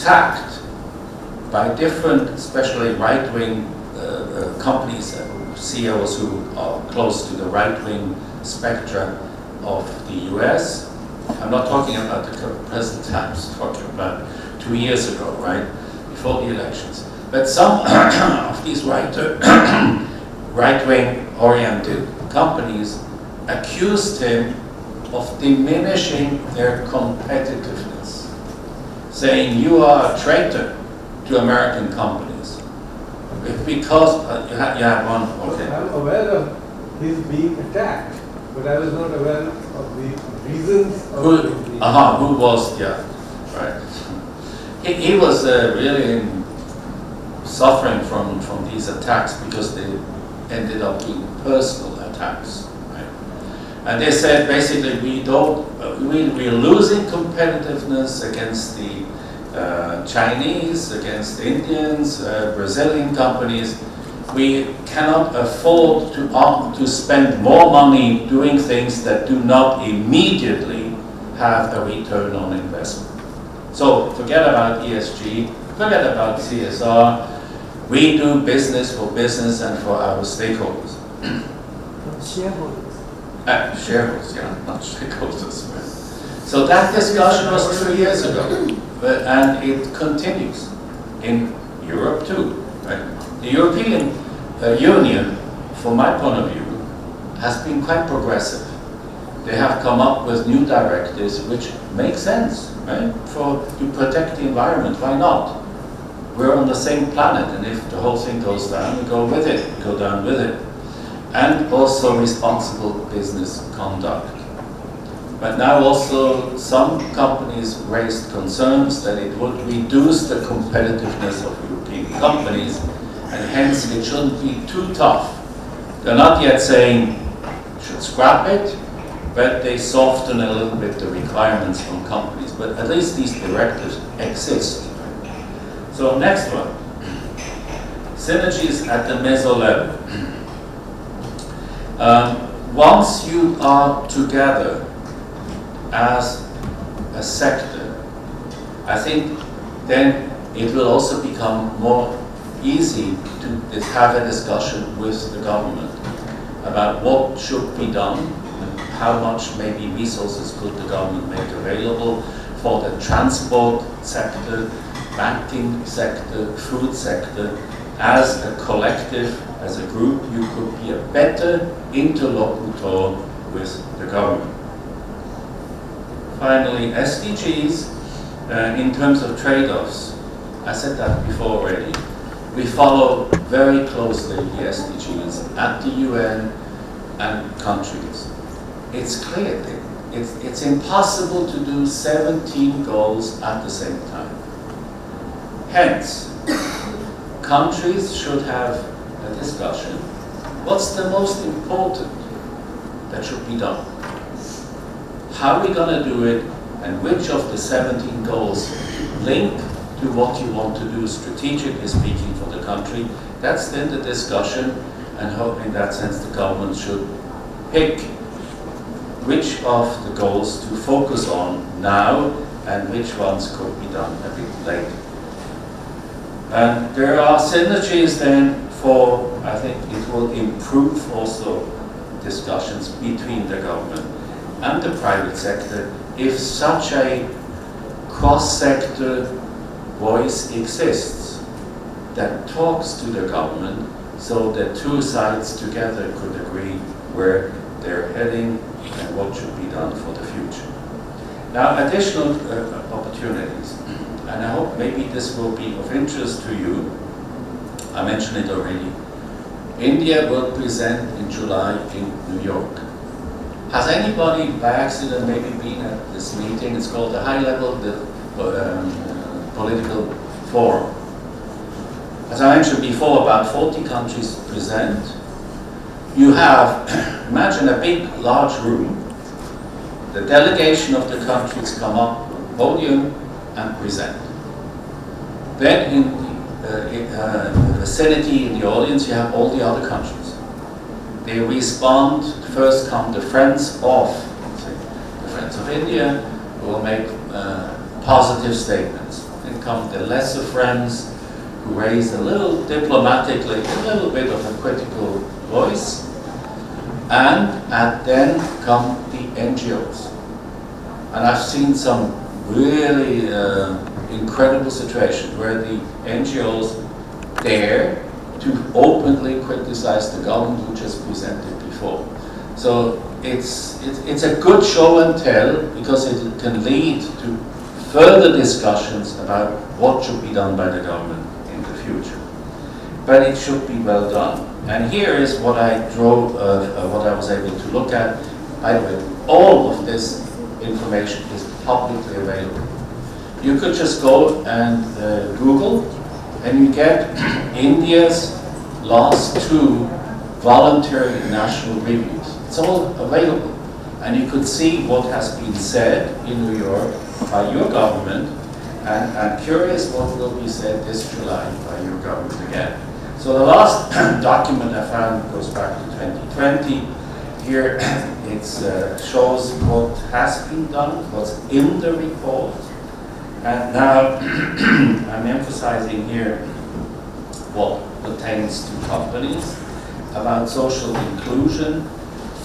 attacked by different, especially right-wing companies, CEOs who are close to the right-wing spectrum of the US. I'm not talking about the present times, I'm talking about 2 years ago, right, before the elections. But some of these right-wing oriented companies accused him of diminishing their competitiveness, saying you are a traitor to American companies. Because, you have one, okay. I'm aware of his being attacked, but I was not aware of the reasons of who was, yeah, right. He was really suffering from these attacks because they ended up being personal attacks, right? And they said basically we're losing competitiveness against the Chinese, against Indians, Brazilian companies. We cannot afford to spend more money doing things that do not immediately have a return on investment. So forget about ESG, forget about CSR. We do business for business and for our stakeholders. Shareholders. Shareholders, yeah, not stakeholders. So that discussion was 2 years ago, and it continues in Europe too. Right? The European Union, from my point of view, has been quite progressive. They have come up with new directives which make sense, right? To protect the environment, why not? We're on the same planet, and if the whole thing goes down, we go with it, we go down with it. And also responsible business conduct. But now also some companies raised concerns that it would reduce the competitiveness of European companies, and hence it shouldn't be too tough. They're not yet saying should scrap it, but they soften a little bit the requirements from companies. But at least these directives exist. So next one, synergies at the meso level. Once you are together as a sector, I think then it will also become more easy to have a discussion with the government about what should be done and how much maybe resources could the government make available for the transport sector, banking sector, food sector. As a collective, as a group, you could be a better interlocutor with the government. Finally, SDGs, in terms of trade-offs, I said that before already. We follow very closely the SDGs at the UN and countries. It's clear, it's impossible to do 17 goals at the same time. Hence, countries should have a discussion. What's the most important that should be done? How are we going to do it, and which of the 17 goals link to what you want to do strategically speaking for the country? That's then the discussion, and how in that sense the government should pick which of the goals to focus on now and which ones could be done a bit later. And there are synergies then for, I think it will improve also discussions between the government and the private sector if such a cross-sector voice exists that talks to the government so that two sides together could agree where they're heading and what should be done for the future. Now, additional opportunities, and I hope maybe this will be of interest to you. I mentioned it already. India will present in July in New York. Has anybody by accident maybe been at this meeting? It's called the High-Level Political Forum. As I mentioned before, about 40 countries present. You have, imagine a big, large room. The delegation of the countries come up on the podium and present. Then in the vicinity, in the audience, you have all the other countries. They respond. First come the friends of India, who will make positive statements. then come the lesser friends who raise a little diplomatically, a little bit of a critical voice, and then come the NGOs. And I've seen some really incredible situations where the NGOs dare to openly criticize the government, which is presented before. So it's a good show and tell, because it can lead to further discussions about what should be done by the government in the future. But it should be well done. And here is what I what I was able to look at. By the way, all of this information is publicly available. You could just go and Google, and you get India's last 2 voluntary national reviews. It's all available. And you could see what has been said in New York by your government, and I'm curious what will be said this July by your government again. So the last document I found goes back to 2020. Here it shows what has been done, what's in the report. And now I'm emphasizing here what pertains to companies about social inclusion,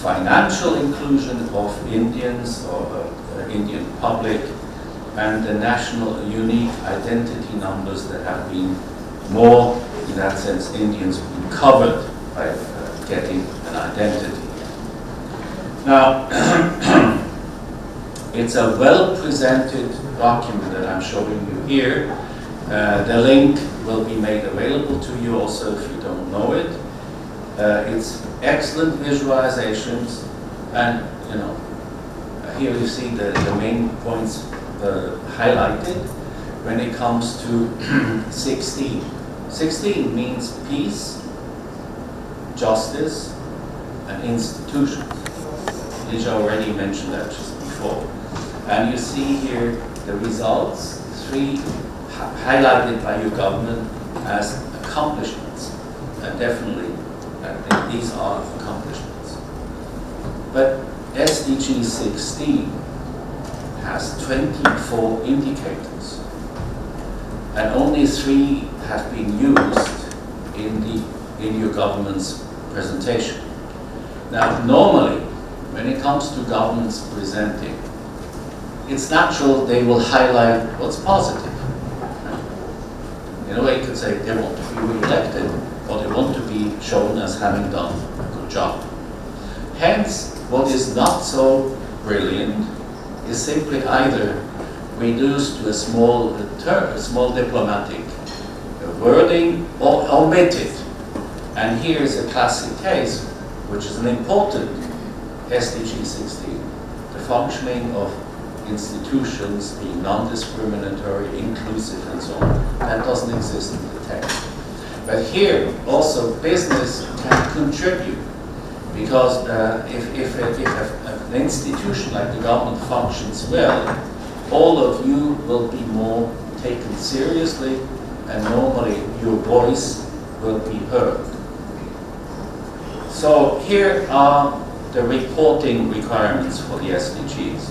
financial inclusion of Indians or Indian public, and the national unique identity numbers that have been more, in that sense, Indians being covered by getting an identity. Now, it's a well-presented document that I'm showing you here. The link will be made available to you also if you don't know it. It's excellent visualizations, and here you see the main points highlighted when it comes to 16. 16 means peace, justice, and institutions. Lisha already mentioned that just before. And you see here the results, 3 highlighted by your government as accomplishments. And definitely, these are accomplishments. But SDG 16 has 24 indicators, and only 3 have been used in your government's presentation. Now, normally, when it comes to governments presenting, it's natural they will highlight what's positive. In a way, you could say they want to be re-elected, or they want to be shown as having done a good job. Hence, what is not so brilliant is simply either reduced to a small diplomatic wording or omitted. And here is a classic case, which is an important SDG 16, the functioning of institutions being non-discriminatory, inclusive, and so on. That doesn't exist in the text. But here, also, business can contribute, because if an institution like the government functions well, all of you will be more taken seriously, and normally your voice will be heard. So here are the reporting requirements for the SDGs.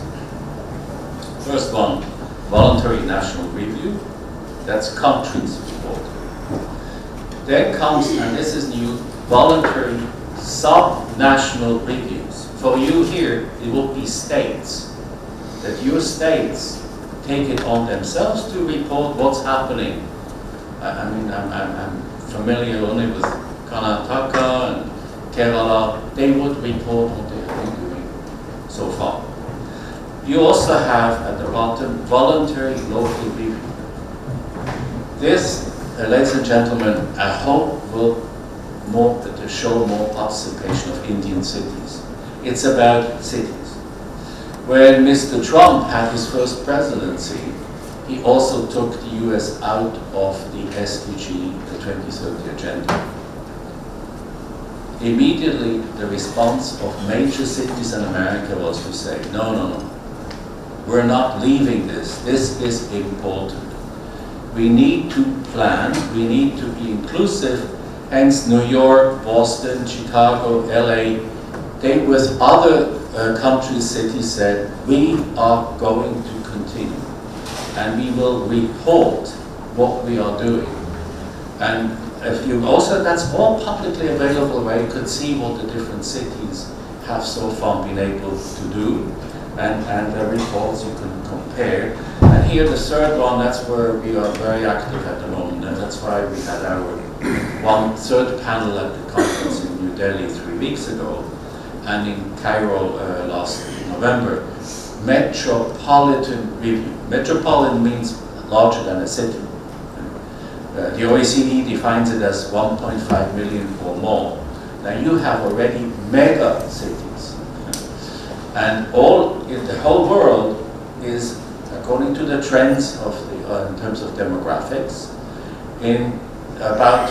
First one, voluntary national review. That's countries report. Then comes, and this is new, voluntary sub-national reviews. For you here, it will be states. That your states take it on themselves to report what's happening. I mean, I'm familiar only with Karnataka and Kerala. They would report what they have been doing so far. You also have at the bottom voluntary local review. This, ladies and gentlemen, I hope will show more participation of Indian cities. It's about cities. When Mr. Trump had his first presidency, he also took the US out of the SDG, the 2030 agenda. Immediately, the response of major cities in America was to say, no, we're not leaving this. This is important. We need to plan, we need to be inclusive. Hence, New York, Boston, Chicago, LA, they with other countries, cities said, we are going to continue. and we will report what we are doing. And if you also, that's all publicly available, where you could see what the different cities have so far been able to do, and the reports you can compare. And here the third one, that's where we are very active at the moment, and that's why we had our third panel at the conference in New Delhi 3 weeks ago, and in Cairo last November. Metropolitan review. Metropolitan means larger than a city. The OECD defines it as 1.5 million or more. Now you have already mega cities, and the whole world is, according to the trends of in terms of demographics, in about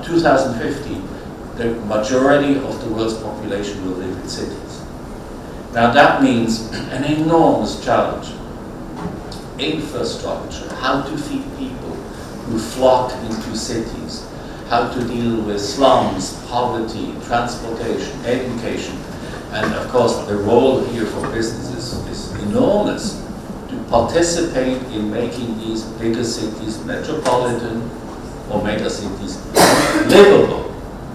2050, the majority of the world's population will live in cities. Now that means an enormous challenge. Infrastructure, how to feed people who flock into cities, how to deal with slums, poverty, transportation, education, and of course the role here for businesses is enormous to participate in making these bigger cities, metropolitan or mega cities,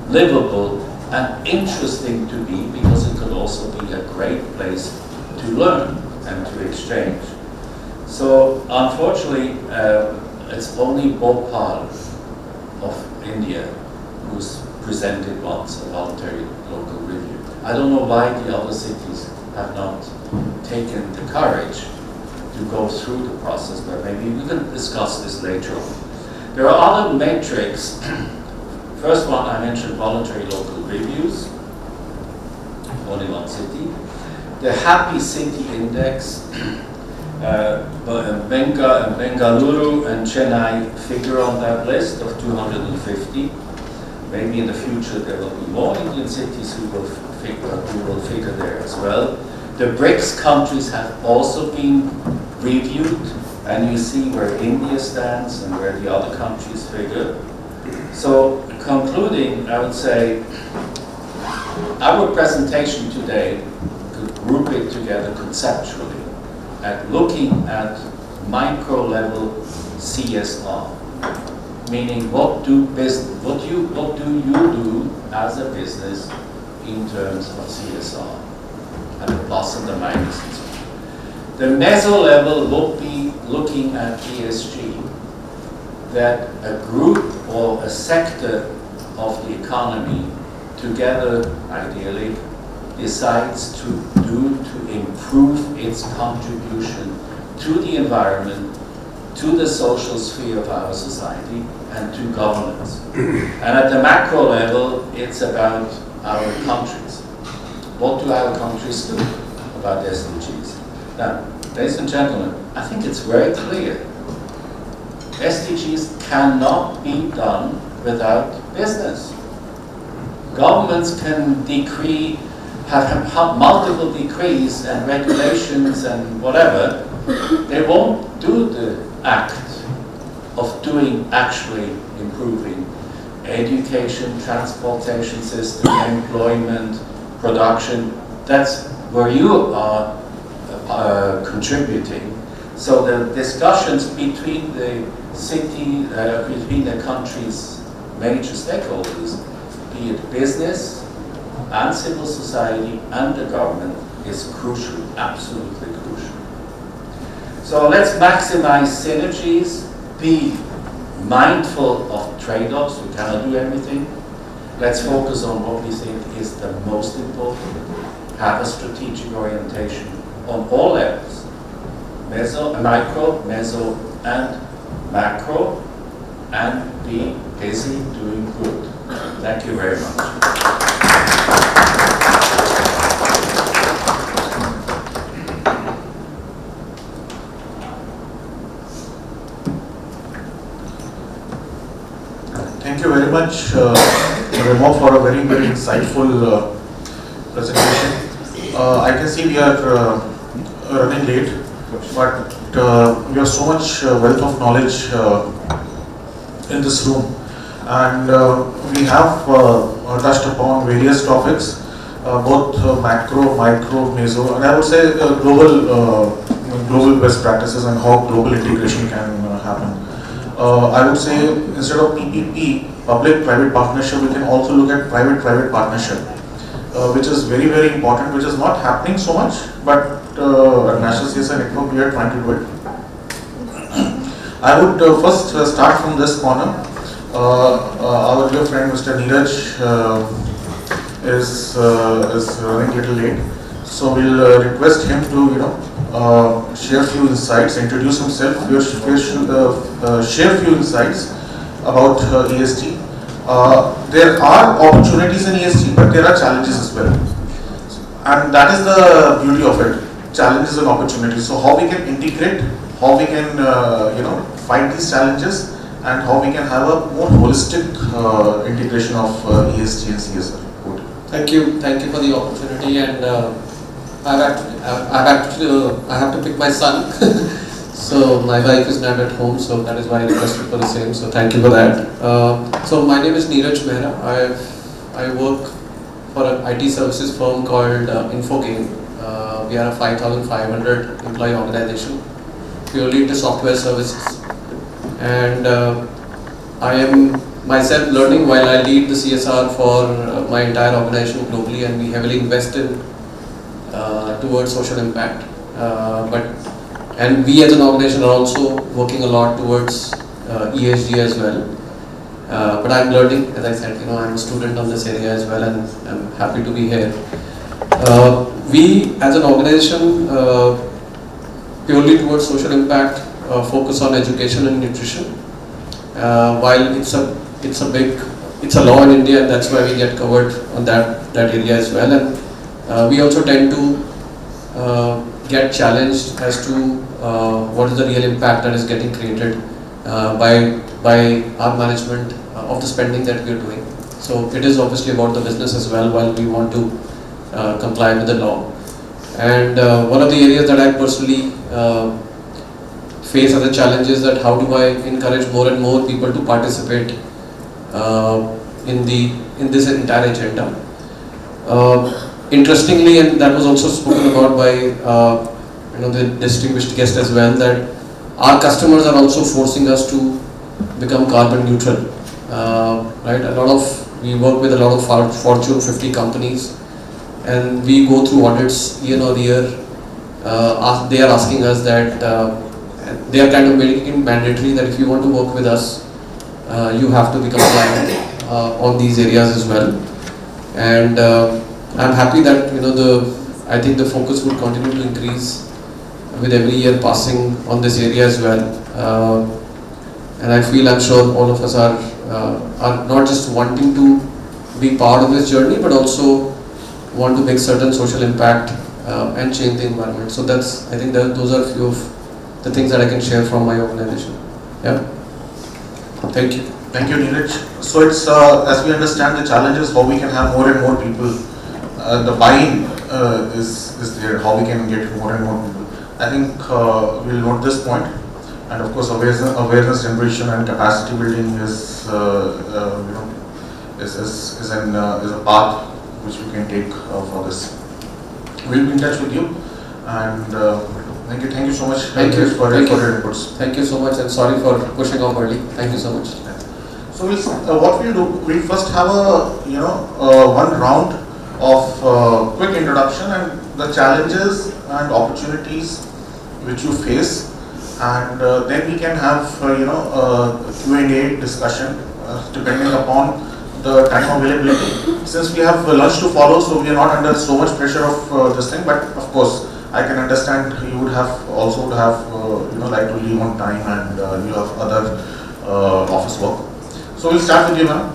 livable and interesting to be, because it could also be a great place to learn and to exchange. So unfortunately, it's only Bhopal of India who's presented once a voluntary local review. I don't know why the other cities have not taken the courage to go through the process, but maybe we can discuss this later on. There are other metrics. First one I mentioned, voluntary local reviews, only one city. The Happy City Index, Bengaluru and Chennai figure on that list of 250. Maybe in the future there will be more Indian cities who will figure there as well. The BRICS countries have also been reviewed, and you see where India stands and where the other countries figure. So concluding, I would say our presentation today could group it together conceptually at looking at micro level CSR, meaning what do you do as a business in terms of CSR, and the plus and the minus and so on. The meso level would be looking at ESG, that a group or a sector of the economy together, ideally, decides to improve its contribution to the environment, to the social sphere of our society, and to governance. And at the macro level, it's about our countries. What do our countries do about SDGs? Now, ladies and gentlemen, I think it's very clear. SDGs cannot be done without business. Governments can have multiple decrees and regulations and whatever. They won't do the act of actually improving education, transportation system, employment, production. That's where you are contributing. So the discussions between the between the country's major stakeholders, be it business and civil society and the government, is crucial, absolutely crucial. So let's maximize synergies, be mindful of trade-offs, we cannot do everything. Let's focus on what we think is the most important, have a strategic orientation on all levels, micro, meso, and macro, and be busy doing good. Thank you very much. Thank you very much, Remo, for a very, very insightful presentation. I can see we are running late, but we have so much wealth of knowledge in this room, and we have touched upon various topics, both macro, micro, meso, and I would say global global best practices and how global integration can happen. I would say instead of PPP, public-private partnership, we can also look at private-private partnership, which is very, very important, which is not happening so much, but at National CSR Network, we are trying to do it. I would first start from this corner. Our dear friend Mr. Neeraj is running a little late, so we'll request him to share a few insights, introduce himself, share a few insights about ESG. There are opportunities in ESG, but there are challenges as well, and that is the beauty of it. Challenges and opportunities. So how we can integrate, how we can fight these challenges, and how we can have a more holistic integration of ESG and CSR. Thank you for the opportunity, and I have to pick my son. So my wife is not at home, so that is why I requested for the same. So thank you for that. So my name is Neeraj Mehra. I work for an IT services firm called Infogame. We are a 5,500 employee organization, purely into software services, and I am myself learning while I lead the CSR for my entire organization globally, and we heavily invest in towards social impact. And we as an organization are also working a lot towards ESG as well. But I'm learning, as I said, I'm a student on this area as well, and I'm happy to be here. We as an organization, purely towards social impact, focus on education and nutrition. While it's a law in India, and that's why we get covered on that area as well. And we also tend to get challenged as to what is the real impact that is getting created by our management of the spending that we are doing. So it is obviously about the business as well, while we want to comply with the law. And one of the areas that I personally face as a challenge is that how do I encourage more and more people to participate in this entire agenda. Interestingly, and that was also spoken about by the distinguished guest as well, that our customers are also forcing us to become carbon neutral. Right? We work with a lot of Fortune 50 companies, and we go through audits year on year. They are asking us that they are kind of making it mandatory that if you want to work with us, you have to be compliant on these areas as well. And I'm happy that I think the focus will continue to increase with every year passing on this area as well. And I'm sure all of us are not just wanting to be part of this journey, but also want to make certain social impact and change the environment. So I think those are a few of the things that I can share from my organization. Yeah. Thank you. Thank you, Neeraj. So it's as we understand the challenges, how we can have more and more people. The buy-in is there. How we can get more and more people. I think we'll note this point, and of course, awareness generation and capacity building is a path which we can take for this. We'll be in touch with you, and thank you so much. Thank you for your inputs. Thank you so much, and sorry for pushing off early. Thank you so much. So what we'll do, we'll first have one round of quick introduction and the challenges and opportunities which you face, and then we can have a Q&A discussion depending upon the time availability. Since we have lunch to follow, so we are not under so much pressure of this thing, but of course I can understand you would have like to leave on time, and you have other office work. So we'll start with you, ma'am.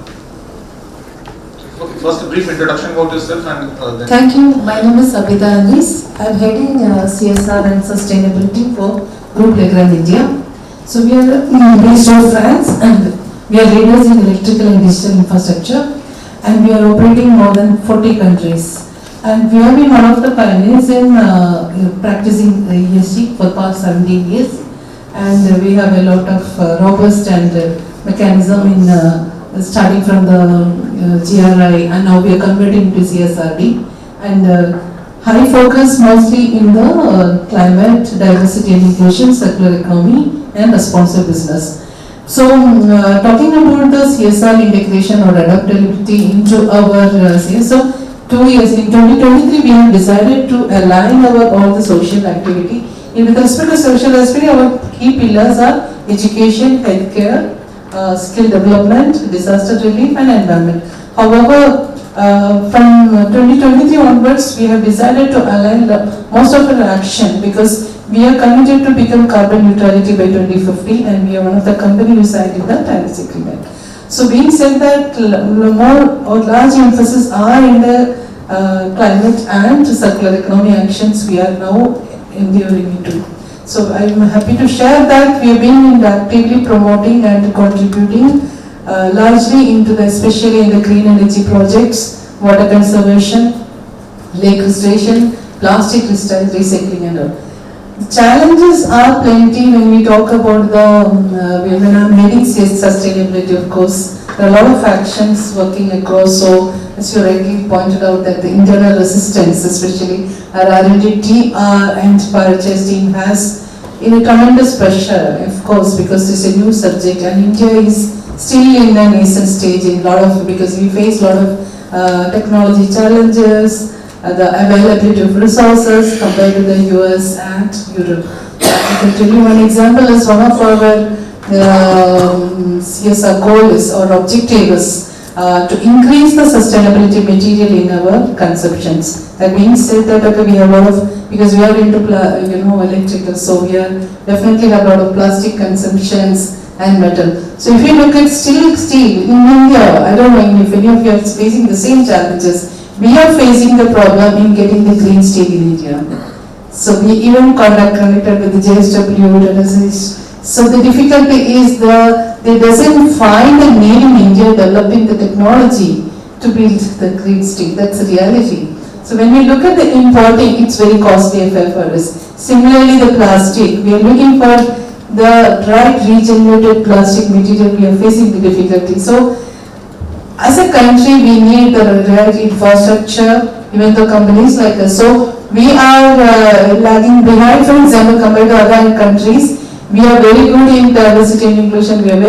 Okay, first a brief introduction about yourself, and then. Thank you. My name is Abida Anis. I'm heading CSR and sustainability for Group Legrand India. So we are based in France, and we are leaders in electrical and digital infrastructure, and we are operating in more than 40 countries. And we have been one of the pioneers in practicing ESG for the past 17 years, and we have a lot of robust and mechanism in starting from the GRI, and now we are converting to CSRD, and high focus mostly in the climate, diversity and inclusion, circular economy and responsible business. So talking about the CSR integration or adaptability into our so 2 years in 2023 we have decided to align our all the social activity. With respect to social aspect, our key pillars are education, healthcare, skill development, disaster relief and environment. However, from 2023 onwards, we have decided to align most of our action because we are committed to become carbon neutrality by 2050 and we are one of the companies who signed in the Paris Agreement. So being said that more or large emphasis are in the climate and circular economy actions we are now endeavoring into. So I am happy to share that we have been actively promoting and contributing largely into the, especially in the green energy projects, water conservation, lake restoration, plastic recycling and all. The challenges are plenty when we talk about the, when I'm heading sustainability, of course, there are a lot of actions working across. So as you rightly pointed out that the internal resistance, especially our R&D team and purchase team has in a tremendous pressure, of course, because it's a new subject and India is still in a nascent stage in lot of, because we face a lot of technology challenges, the availability of resources compared to the US and Europe. I can tell you one example is one of our CSR goal is or objective is to increase the sustainability material in our consumptions. That being said that okay, we have a lot of, because we are into electrical, so we are definitely have a lot of plastic consumptions and metal. So if you look at steel in India, I don't know if any of you are facing the same challenges. We are facing the problem in getting the green steel in India. So we even connected with the JSW. So the difficulty is they doesn't find the need in India developing the technology to build the green steel. That's the reality. So when we look at the importing, it's very costly affair for us. Similarly, the plastic, we are looking for the right regenerated plastic material, we are facing the difficulty. So as a country, we need the right infrastructure, even though companies like us. So we are lagging behind, for example, compared to other countries. We are very good in diversity and inclusion, we are very